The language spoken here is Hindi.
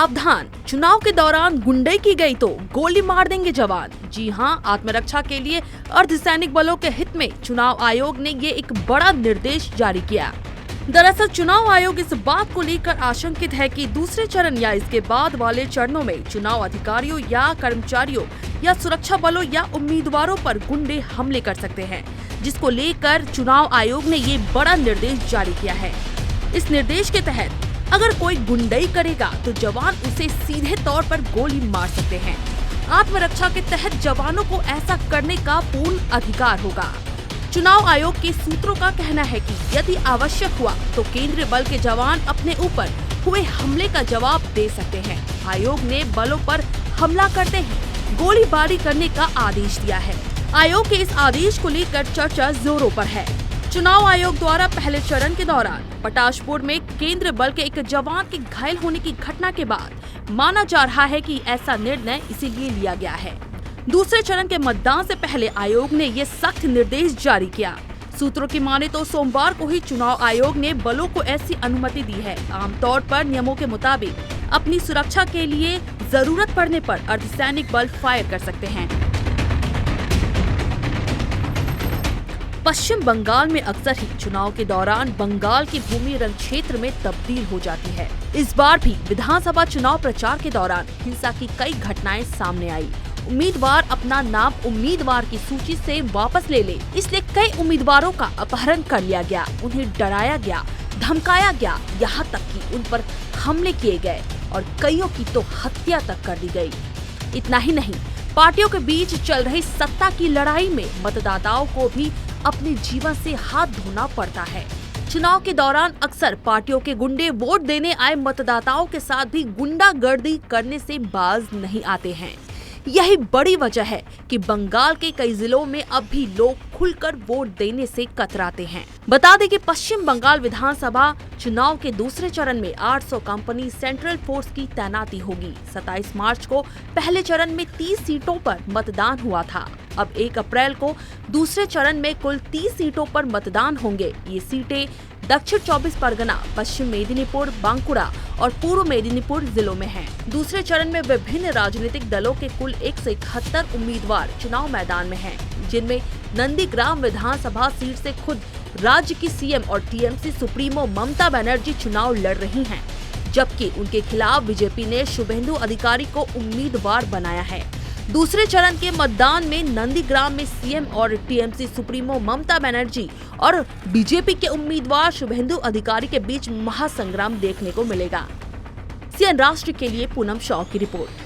सावधान, चुनाव के दौरान गुंडई की गई तो गोली मार देंगे जवान। जी हां, आत्मरक्षा के लिए अर्धसैनिक बलों के हित में चुनाव आयोग ने ये एक बड़ा निर्देश जारी किया। दरअसल चुनाव आयोग इस बात को लेकर आशंकित है कि दूसरे चरण या इसके बाद वाले चरणों में चुनाव अधिकारियों या कर्मचारियों या सुरक्षा बलों या उम्मीदवारों पर गुंडे हमले कर सकते हैं, जिसको लेकर चुनाव आयोग ने ये बड़ा निर्देश जारी किया है। इस निर्देश के तहत अगर कोई गुंडई करेगा तो जवान उसे सीधे तौर पर गोली मार सकते हैं। आत्मरक्षा के तहत जवानों को ऐसा करने का पूर्ण अधिकार होगा। चुनाव आयोग के सूत्रों का कहना है कि यदि आवश्यक हुआ तो केंद्रीय बल के जवान अपने ऊपर हुए हमले का जवाब दे सकते हैं। आयोग ने बलों पर हमला करते ही गोलीबारी करने का आदेश दिया है। आयोग के इस आदेश को लेकर चर्चा जोरों पर है। चुनाव आयोग द्वारा पहले चरण के दौरान पटाशपुर में केंद्रीय बल के एक जवान के घायल होने की घटना के बाद माना जा रहा है कि ऐसा निर्णय इसीलिए लिया गया है। दूसरे चरण के मतदान से पहले आयोग ने ये सख्त निर्देश जारी किया। सूत्रों की माने तो सोमवार को ही चुनाव आयोग ने बलों को ऐसी अनुमति दी है। आमतौर पर नियमों के मुताबिक अपनी सुरक्षा के लिए जरूरत पड़ने पर अर्धसैनिक बल फायर कर सकते हैं। पश्चिम बंगाल में अक्सर ही चुनाव के दौरान बंगाल की भूमि रण क्षेत्र में तब्दील हो जाती है। इस बार भी विधानसभा चुनाव प्रचार के दौरान हिंसा की कई घटनाएं सामने आई। उम्मीदवार अपना नाम उम्मीदवार की सूची से वापस ले ले, इसलिए कई उम्मीदवारों का अपहरण कर लिया गया, उन्हें डराया गया, धमकाया गया, यहाँ तक कि उन पर हमले किए गए और कईयों की तो हत्या तक कर दी गई। इतना ही नहीं, पार्टियों के बीच चल रही सत्ता की लड़ाई में मतदाताओं को भी अपने जीवन से हाथ धोना पड़ता है। चुनाव के दौरान अक्सर पार्टियों के गुंडे वोट देने आए मतदाताओं के साथ भी गुंडागर्दी करने से बाज नहीं आते हैं। यही बड़ी वजह है कि बंगाल के कई जिलों में अब भी लोग खुलकर वोट देने से कतराते हैं। बता दें कि पश्चिम बंगाल विधानसभा चुनाव के दूसरे चरण में 800 कंपनी सेंट्रल फोर्स की तैनाती होगी। 27 मार्च को पहले चरण में 30 सीटों पर मतदान हुआ था। अब 1 अप्रैल को दूसरे चरण में कुल 30 सीटों पर मतदान होंगे। ये सीटें दक्षिण 24 परगना, पश्चिम मेदिनीपुर, बांकुड़ा और पूर्व मेदिनीपुर जिलों में हैं। दूसरे चरण में विभिन्न राजनीतिक दलों के कुल 171 उम्मीदवार चुनाव मैदान में हैं, जिनमें नंदीग्राम विधानसभा सीट से खुद राज्य की सीएम और टीएमसी सुप्रीमो ममता बनर्जी चुनाव लड़ रही हैं, जबकि उनके खिलाफ बीजेपी ने शुभेंदु अधिकारी को उम्मीदवार बनाया है। दूसरे चरण के मतदान में नंदीग्राम में सीएम और टीएमसी सुप्रीमो ममता बनर्जी और बीजेपी के उम्मीदवार शुभेंदु अधिकारी के बीच महासंग्राम देखने को मिलेगा। सीएन राष्ट्र के लिए पूनम शॉ की रिपोर्ट।